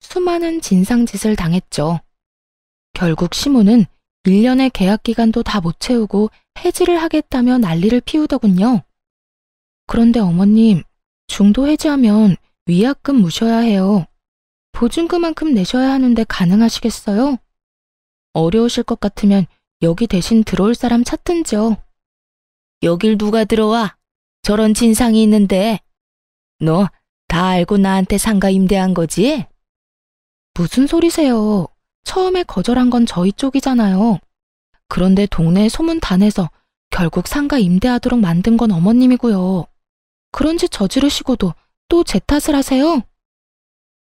수많은 진상짓을 당했죠. 결국 시모는 1년의 계약 기간도 다 못 채우고 해지를 하겠다며 난리를 피우더군요. 그런데 어머님, 중도 해지하면 위약금 무셔야 해요. 보증금만큼 내셔야 하는데 가능하시겠어요? 어려우실 것 같으면 여기 대신 들어올 사람 찾든지요. 여길 누가 들어와? 저런 진상이 있는데. 너 다 알고 나한테 상가 임대한 거지? 무슨 소리세요? 처음에 거절한 건 저희 쪽이잖아요. 그런데 동네에 소문 다 내서 결국 상가 임대하도록 만든 건 어머님이고요. 그런 짓 저지르시고도 또 제 탓을 하세요?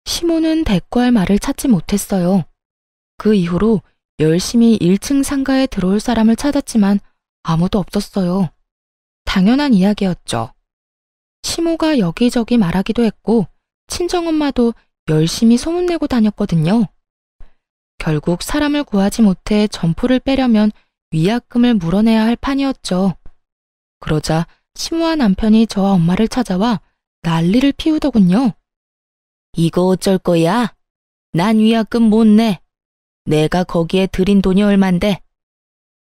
시모는 대꾸할 말을 찾지 못했어요. 그 이후로 열심히 1층 상가에 들어올 사람을 찾았지만 아무도 없었어요. 당연한 이야기였죠. 시모가 여기저기 말하기도 했고 친정엄마도 열심히 소문내고 다녔거든요. 결국 사람을 구하지 못해 점포를 빼려면 위약금을 물어내야 할 판이었죠. 그러자 시모와 남편이 저와 엄마를 찾아와 난리를 피우더군요. 이거 어쩔 거야? 난 위약금 못 내. 내가 거기에 들인 돈이 얼만데.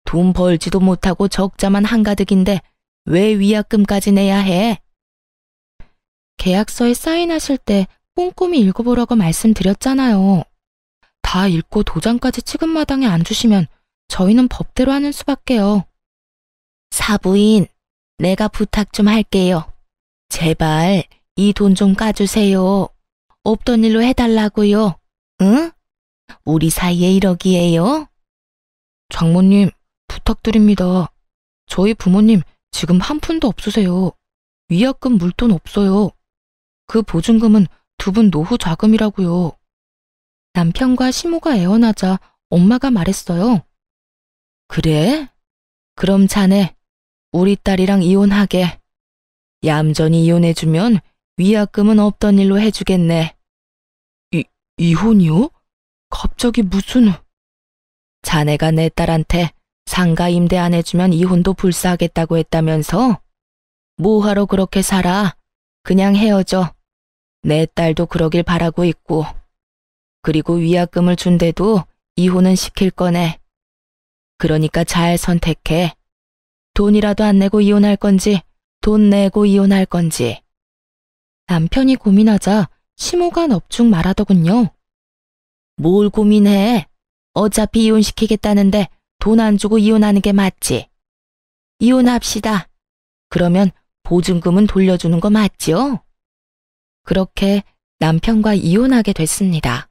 돈 벌지도 못하고 적자만 한가득인데 왜 위약금까지 내야 해? 계약서에 사인하실 때 꼼꼼히 읽어보라고 말씀드렸잖아요. 다 읽고 도장까지 찍은 마당에 안 주시면 저희는 법대로 하는 수밖에요. 사부인, 내가 부탁 좀 할게요. 제발 이 돈 좀 까주세요. 없던 일로 해달라고요. 응? 우리 사이에 이러기에요? 장모님, 부탁드립니다. 저희 부모님 지금 한 푼도 없으세요. 위약금 물 돈 없어요. 그 보증금은 두 분 노후 자금이라고요. 남편과 시모가 애원하자 엄마가 말했어요. 그래? 그럼 자네 우리 딸이랑 이혼하게. 얌전히 이혼해주면 위약금은 없던 일로 해주겠네. 이혼이요? 갑자기 무슨... 자네가 내 딸한테 상가 임대 안 해주면 이혼도 불사하겠다고 했다면서? 뭐하러 그렇게 살아? 그냥 헤어져. 내 딸도 그러길 바라고 있고. 그리고 위약금을 준대도 이혼은 시킬 거네. 그러니까 잘 선택해. 돈이라도 안 내고 이혼할 건지, 돈 내고 이혼할 건지. 남편이 고민하자 시모가 넙죽 말하더군요. 뭘 고민해? 어차피 이혼시키겠다는데 돈 안 주고 이혼하는 게 맞지? 이혼합시다. 그러면 보증금은 돌려주는 거 맞죠? 그렇게 남편과 이혼하게 됐습니다.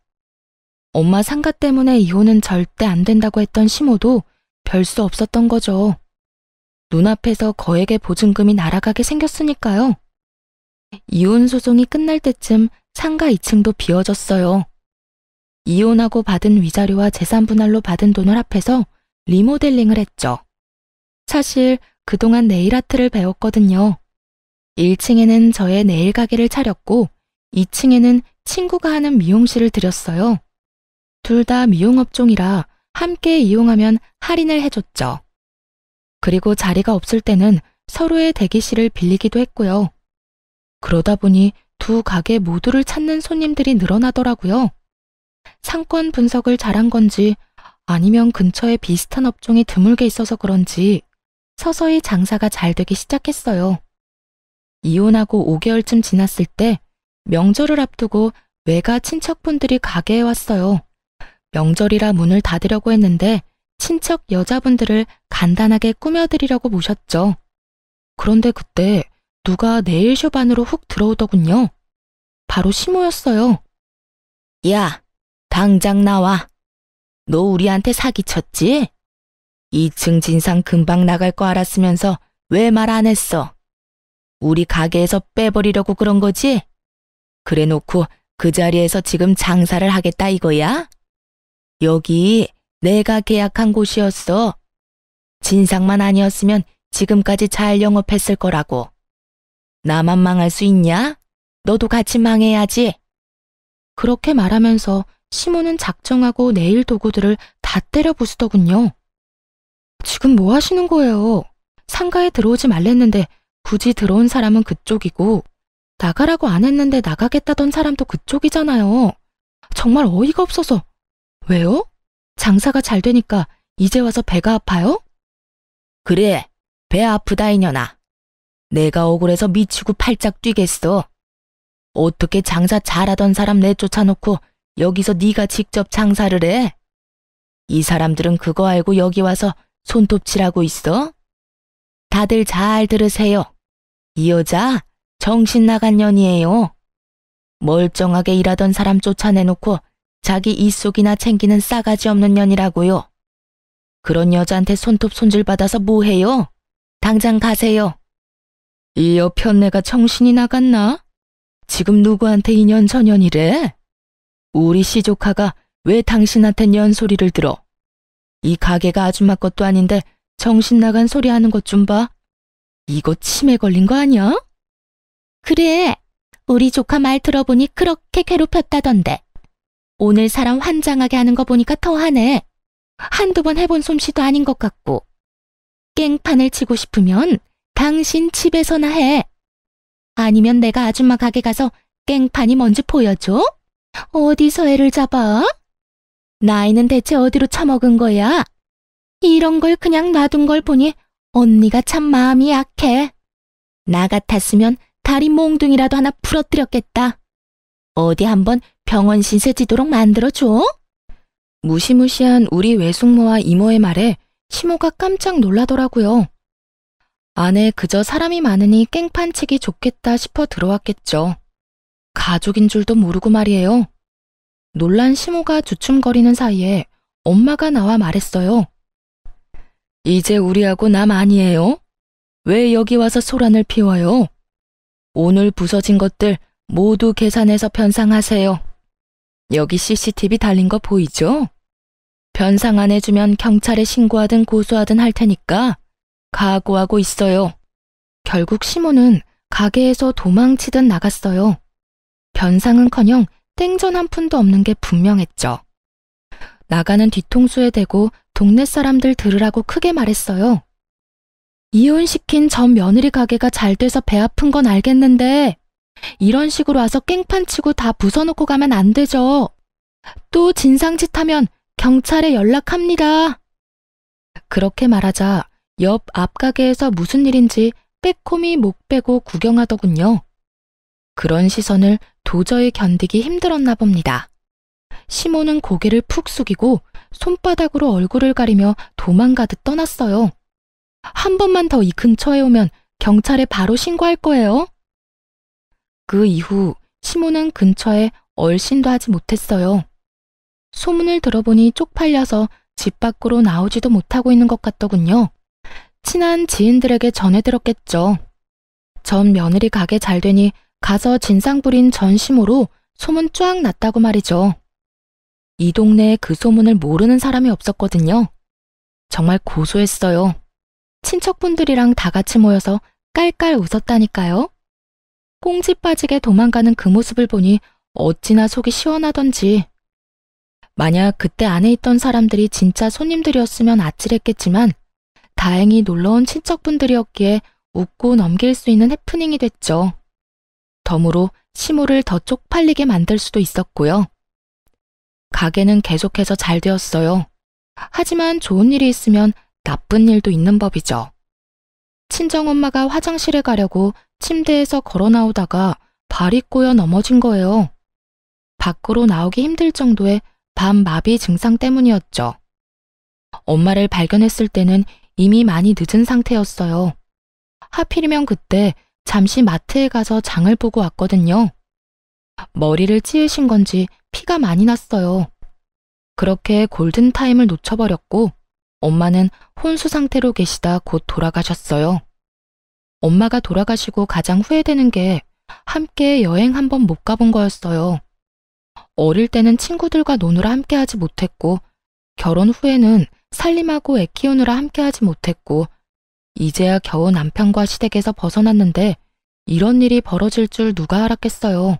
엄마 상가 때문에 이혼은 절대 안 된다고 했던 시모도 별 수 없었던 거죠. 눈앞에서 거액의 보증금이 날아가게 생겼으니까요. 이혼 소송이 끝날 때쯤 상가 2층도 비워졌어요. 이혼하고 받은 위자료와 재산 분할로 받은 돈을 합해서 리모델링을 했죠. 사실 그동안 네일 아트를 배웠거든요. 1층에는 저의 네일 가게를 차렸고 2층에는 친구가 하는 미용실을 들였어요. 둘 다 미용업종이라 함께 이용하면 할인을 해줬죠. 그리고 자리가 없을 때는 서로의 대기실을 빌리기도 했고요. 그러다 보니 두 가게 모두를 찾는 손님들이 늘어나더라고요. 상권 분석을 잘한 건지 아니면 근처에 비슷한 업종이 드물게 있어서 그런지 서서히 장사가 잘 되기 시작했어요. 이혼하고 5개월쯤 지났을 때 명절을 앞두고 외가 친척분들이 가게에 왔어요. 명절이라 문을 닫으려고 했는데 친척 여자분들을 간단하게 꾸며드리려고 모셨죠. 그런데 그때 누가 네일숍 안으로 훅 들어오더군요. 바로 시모였어요. 야, 당장 나와. 너 우리한테 사기쳤지? 2층 진상 금방 나갈 거 알았으면서 왜 말 안 했어? 우리 가게에서 빼버리려고 그런 거지? 그래 놓고 그 자리에서 지금 장사를 하겠다 이거야? 여기 내가 계약한 곳이었어. 진상만 아니었으면 지금까지 잘 영업했을 거라고. 나만 망할 수 있냐? 너도 같이 망해야지. 그렇게 말하면서 시모는 작정하고 네일 도구들을 다 때려 부수더군요. 지금 뭐 하시는 거예요? 상가에 들어오지 말랬는데 굳이 들어온 사람은 그쪽이고 나가라고 안 했는데 나가겠다던 사람도 그쪽이잖아요. 정말 어이가 없어서. 왜요? 장사가 잘 되니까 이제 와서 배가 아파요? 그래, 배 아프다 이년아. 내가 억울해서 미치고 팔짝 뛰겠어. 어떻게 장사 잘하던 사람 내쫓아놓고 여기서 네가 직접 장사를 해? 이 사람들은 그거 알고 여기 와서 손톱질하고 있어? 다들 잘 들으세요. 이 여자 정신 나간 년이에요. 멀쩡하게 일하던 사람 쫓아내놓고 자기 이속이나 챙기는 싸가지 없는 년이라고요. 그런 여자한테 손톱 손질 받아서 뭐해요? 당장 가세요. 이 여편네가 정신이 나갔나? 지금 누구한테 이년저년이래? 우리 시조카가 왜 당신한텐 연소리를 들어? 이 가게가 아줌마 것도 아닌데 정신 나간 소리 하는 것 좀 봐. 이거 치매 걸린 거 아니야? 그래, 우리 조카 말 들어보니 그렇게 괴롭혔다던데. 오늘 사람 환장하게 하는 거 보니까 더하네. 한두 번 해본 솜씨도 아닌 것 같고. 깽판을 치고 싶으면 당신 집에서나 해. 아니면 내가 아줌마 가게 가서 깽판이 뭔지 보여줘? 어디서 애를 잡아? 나이는 대체 어디로 처먹은 거야? 이런 걸 그냥 놔둔 걸 보니 언니가 참 마음이 약해. 나 같았으면 다리 몽둥이라도 하나 부러뜨렸겠다. 어디 한번 병원 신세 지도록 만들어줘? 무시무시한 우리 외숙모와 이모의 말에 시모가 깜짝 놀라더라고요. 안에 그저 사람이 많으니 깽판 치기 좋겠다 싶어 들어왔겠죠. 가족인 줄도 모르고 말이에요. 놀란 시모가 주춤거리는 사이에 엄마가 나와 말했어요. 이제 우리하고 남 아니에요? 왜 여기 와서 소란을 피워요? 오늘 부서진 것들 모두 계산해서 변상하세요. 여기 CCTV 달린 거 보이죠? 변상 안 해주면 경찰에 신고하든 고소하든 할 테니까 각오하고 있어요. 결국 시몬은 가게에서 도망치듯 나갔어요. 변상은커녕 땡전 한 푼도 없는 게 분명했죠. 나가는 뒤통수에 대고 동네 사람들 들으라고 크게 말했어요. 이혼시킨 전 며느리 가게가 잘 돼서 배 아픈 건 알겠는데 이런 식으로 와서 깽판 치고 다 부숴놓고 가면 안 되죠. 또 진상짓 하면 경찰에 연락합니다. 그렇게 말하자 옆 앞가게에서 무슨 일인지 빼꼼히 목 빼고 구경하더군요. 그런 시선을 도저히 견디기 힘들었나 봅니다. 시몬은 고개를 푹 숙이고 손바닥으로 얼굴을 가리며 도망가듯 떠났어요. 한 번만 더 이 근처에 오면 경찰에 바로 신고할 거예요. 그 이후 시몬은 근처에 얼씬도 하지 못했어요. 소문을 들어보니 쪽팔려서 집 밖으로 나오지도 못하고 있는 것 같더군요. 친한 지인들에게 전해 들었겠죠. 전 며느리 가게 잘 되니 가서 진상 부린 전시모로 소문 쫙 났다고 말이죠. 이 동네에 그 소문을 모르는 사람이 없었거든요. 정말 고소했어요. 친척분들이랑 다 같이 모여서 깔깔 웃었다니까요. 꽁지 빠지게 도망가는 그 모습을 보니 어찌나 속이 시원하던지. 만약 그때 안에 있던 사람들이 진짜 손님들이었으면 아찔했겠지만 다행히 놀러온 친척분들이었기에 웃고 넘길 수 있는 해프닝이 됐죠. 덤으로 시모를 더 쪽팔리게 만들 수도 있었고요. 가게는 계속해서 잘 되었어요. 하지만 좋은 일이 있으면 나쁜 일도 있는 법이죠. 친정엄마가 화장실에 가려고 침대에서 걸어 나오다가 발이 꼬여 넘어진 거예요. 밖으로 나오기 힘들 정도의 밤마비 증상 때문이었죠. 엄마를 발견했을 때는 이미 많이 늦은 상태였어요. 하필이면 그때 잠시 마트에 가서 장을 보고 왔거든요. 머리를 찌으신 건지 피가 많이 났어요. 그렇게 골든타임을 놓쳐버렸고 엄마는 혼수 상태로 계시다 곧 돌아가셨어요. 엄마가 돌아가시고 가장 후회되는 게 함께 여행 한번 못 가본 거였어요. 어릴 때는 친구들과 노느라 함께하지 못했고 결혼 후에는 살림하고 애 키우느라 함께하지 못했고 이제야 겨우 남편과 시댁에서 벗어났는데 이런 일이 벌어질 줄 누가 알았겠어요.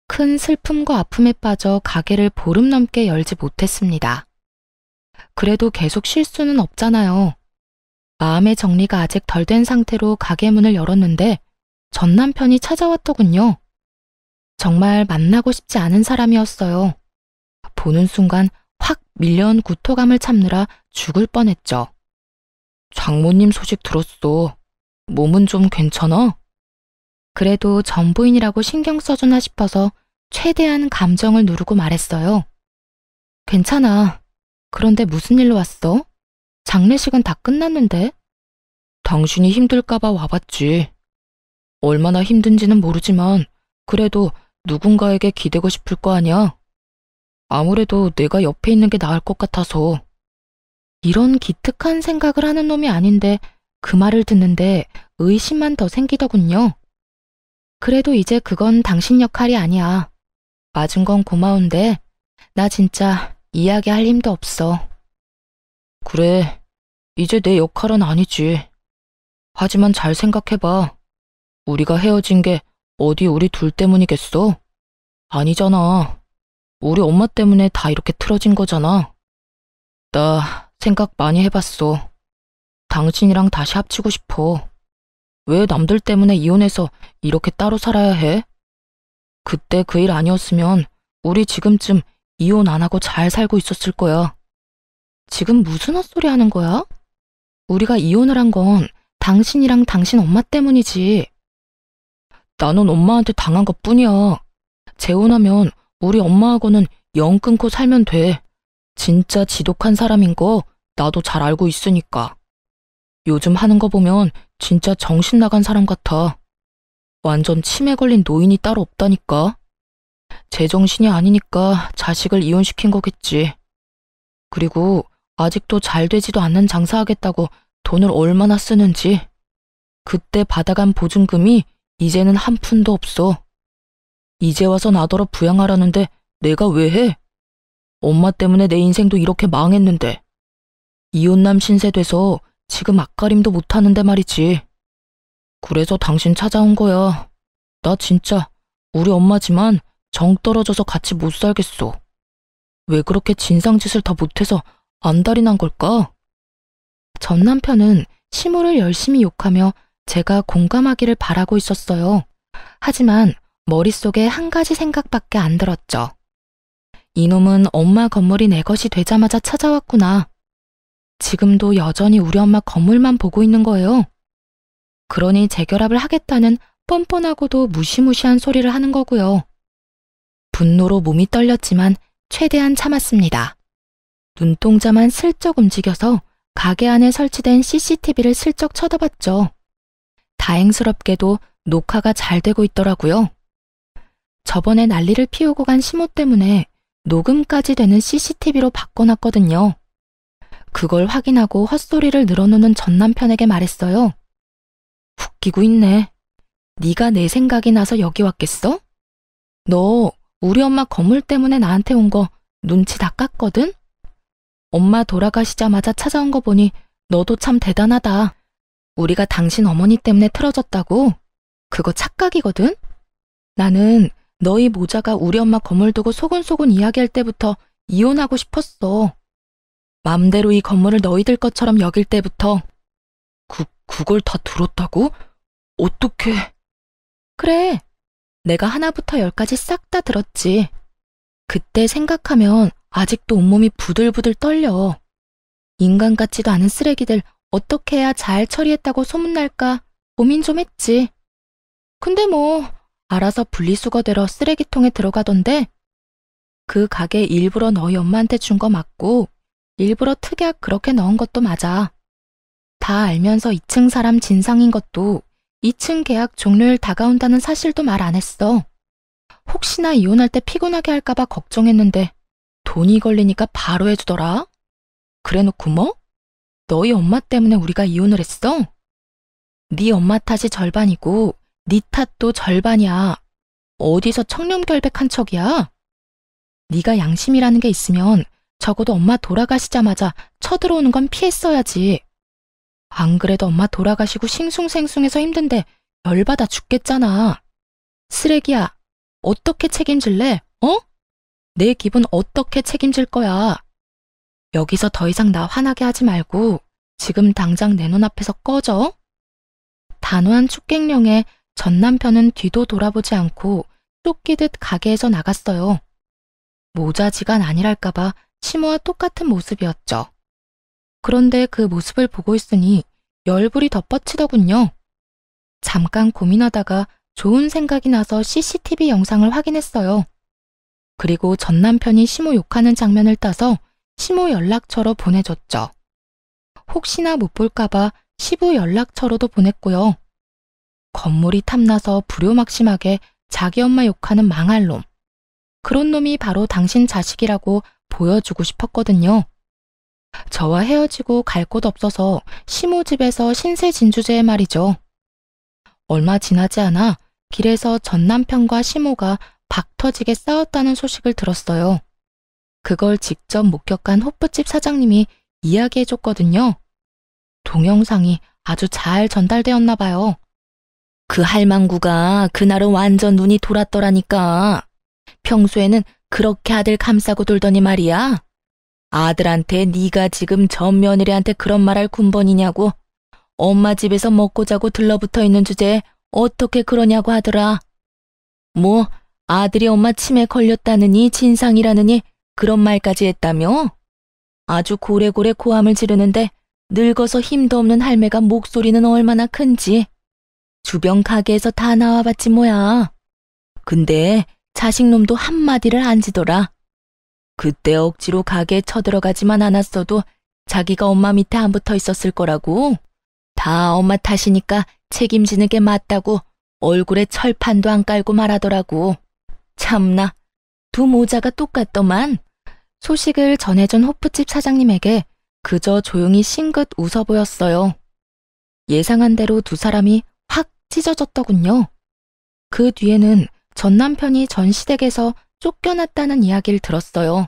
큰 슬픔과 아픔에 빠져 가게를 보름 넘게 열지 못했습니다. 그래도 계속 쉴 수는 없잖아요. 마음의 정리가 아직 덜 된 상태로 가게 문을 열었는데 전 남편이 찾아왔더군요. 정말 만나고 싶지 않은 사람이었어요. 보는 순간 확 밀려온 구토감을 참느라 죽을 뻔했죠. 장모님 소식 들었어. 몸은 좀 괜찮아? 그래도 전부인이라고 신경 써주나 싶어서 최대한 감정을 누르고 말했어요. 괜찮아. 그런데 무슨 일로 왔어? 장례식은 다 끝났는데? 당신이 힘들까봐 와봤지. 얼마나 힘든지는 모르지만 그래도 누군가에게 기대고 싶을 거 아니야? 아무래도 내가 옆에 있는 게 나을 것 같아서. 이런 기특한 생각을 하는 놈이 아닌데 그 말을 듣는데 의심만 더 생기더군요. 그래도 이제 그건 당신 역할이 아니야. 맞은 건 고마운데 나 진짜 이야기할 힘도 없어. 그래, 이제 내 역할은 아니지. 하지만 잘 생각해봐. 우리가 헤어진 게 어디 우리 둘 때문이겠어? 아니잖아. 우리 엄마 때문에 다 이렇게 틀어진 거잖아. 나 생각 많이 해봤어. 당신이랑 다시 합치고 싶어. 왜 남들 때문에 이혼해서 이렇게 따로 살아야 해? 그때 그 일 아니었으면 우리 지금쯤 이혼 안 하고 잘 살고 있었을 거야. 지금 무슨 헛소리 하는 거야? 우리가 이혼을 한 건 당신이랑 당신 엄마 때문이지. 나는 엄마한테 당한 것뿐이야. 재혼하면 우리 엄마하고는 영 끊고 살면 돼. 진짜 지독한 사람인 거 나도 잘 알고 있으니까. 요즘 하는 거 보면 진짜 정신 나간 사람 같아. 완전 치매 걸린 노인이 따로 없다니까. 제정신이 아니니까 자식을 이혼시킨 거겠지. 그리고 아직도 잘 되지도 않는 장사하겠다고 돈을 얼마나 쓰는지. 그때 받아간 보증금이 이제는 한 푼도 없어. 이제 와서 나더러 부양하라는데 내가 왜 해? 엄마 때문에 내 인생도 이렇게 망했는데. 이혼남 신세 돼서 지금 앞가림도 못하는데 말이지. 그래서 당신 찾아온 거야. 나 진짜 우리 엄마지만 정 떨어져서 같이 못 살겠어. 왜 그렇게 진상짓을 더 못해서 안달이 난 걸까? 전 남편은 시모를 열심히 욕하며 제가 공감하기를 바라고 있었어요. 하지만 머릿속에 한 가지 생각밖에 안 들었죠. 이놈은 엄마 건물이 내 것이 되자마자 찾아왔구나. 지금도 여전히 우리 엄마 건물만 보고 있는 거예요. 그러니 재결합을 하겠다는 뻔뻔하고도 무시무시한 소리를 하는 거고요. 분노로 몸이 떨렸지만 최대한 참았습니다. 눈동자만 슬쩍 움직여서 가게 안에 설치된 CCTV를 슬쩍 쳐다봤죠. 다행스럽게도 녹화가 잘 되고 있더라고요. 저번에 난리를 피우고 간 시모 때문에 녹음까지 되는 CCTV로 바꿔놨거든요. 그걸 확인하고 헛소리를 늘어놓는 전 남편에게 말했어요. 웃기고 있네. 네가 내 생각이 나서 여기 왔겠어? 너 우리 엄마 건물 때문에 나한테 온 거 눈치 다 깠거든? 엄마 돌아가시자마자 찾아온 거 보니 너도 참 대단하다. 우리가 당신 어머니 때문에 틀어졌다고? 그거 착각이거든? 나는 너희 모자가 우리 엄마 건물 두고 소곤소곤 이야기할 때부터 이혼하고 싶었어. 맘대로 이 건물을 너희들 것처럼 여길 때부터. 그걸 다 들었다고? 어떻게? 그래, 내가 하나부터 열까지 싹 다 들었지. 그때 생각하면 아직도 온몸이 부들부들 떨려. 인간 같지도 않은 쓰레기들 어떻게 해야 잘 처리했다고 소문날까 고민 좀 했지. 근데 뭐 알아서 분리수거되러 쓰레기통에 들어가던데. 그 가게 일부러 너희 엄마한테 준 거 맞고 일부러 특약 그렇게 넣은 것도 맞아. 다 알면서 2층 사람 진상인 것도 2층 계약 종료일 다가온다는 사실도 말 안 했어. 혹시나 이혼할 때 피곤하게 할까봐 걱정했는데 돈이 걸리니까 바로 해주더라. 그래놓고 뭐? 너희 엄마 때문에 우리가 이혼을 했어? 네 엄마 탓이 절반이고 네 탓도 절반이야. 어디서 청렴결백한 척이야? 네가 양심이라는 게 있으면 적어도 엄마 돌아가시자마자 쳐들어오는 건 피했어야지. 안 그래도 엄마 돌아가시고 싱숭생숭해서 힘든데 열받아 죽겠잖아. 쓰레기야, 어떻게 책임질래? 어? 내 기분 어떻게 책임질 거야? 여기서 더 이상 나 화나게 하지 말고 지금 당장 내 눈앞에서 꺼져. 단호한 축객령에 전 남편은 뒤도 돌아보지 않고 쫓기듯 가게에서 나갔어요. 모자지간 아니랄까봐 시모와 똑같은 모습이었죠. 그런데 그 모습을 보고 있으니 열불이 덧뻗치더군요. 잠깐 고민하다가 좋은 생각이 나서 CCTV 영상을 확인했어요. 그리고 전 남편이 시모 욕하는 장면을 따서 시모 연락처로 보내줬죠. 혹시나 못 볼까봐 시부 연락처로도 보냈고요. 건물이 탐나서 불효막심하게 자기 엄마 욕하는 망할 놈. 그런 놈이 바로 당신 자식이라고 보여주고 싶었거든요. 저와 헤어지고 갈 곳 없어서 시모 집에서 신세진주제에 말이죠. 얼마 지나지 않아 길에서 전 남편과 시모가 박터지게 싸웠다는 소식을 들었어요. 그걸 직접 목격한 호프집 사장님이 이야기해줬거든요. 동영상이 아주 잘 전달되었나 봐요. 그 할망구가 그날은 완전 눈이 돌았더라니까. 평소에는 그렇게 아들 감싸고 돌더니 말이야. 아들한테 네가 지금 전 며느리한테 그런 말할 군번이냐고. 엄마 집에서 먹고 자고 들러붙어 있는 주제에 어떻게 그러냐고 하더라. 뭐 아들이 엄마 치매 걸렸다느니 진상이라느니 그런 말까지 했다며? 아주 고래고래 고함을 지르는데 늙어서 힘도 없는 할매가 목소리는 얼마나 큰지. 주변 가게에서 다 나와봤지 뭐야. 근데 자식놈도 한마디를 안 지더라. 그때 억지로 가게에 쳐들어가지만 않았어도 자기가 엄마 밑에 안 붙어 있었을 거라고. 다 엄마 탓이니까 책임지는 게 맞다고 얼굴에 철판도 안 깔고 말하더라고. 참나, 두 모자가 똑같더만. 소식을 전해준 호프집 사장님에게 그저 조용히 싱긋 웃어 보였어요. 예상한 대로 두 사람이 확 찢어졌더군요. 그 뒤에는 전 남편이 전 시댁에서 쫓겨났다는 이야기를 들었어요.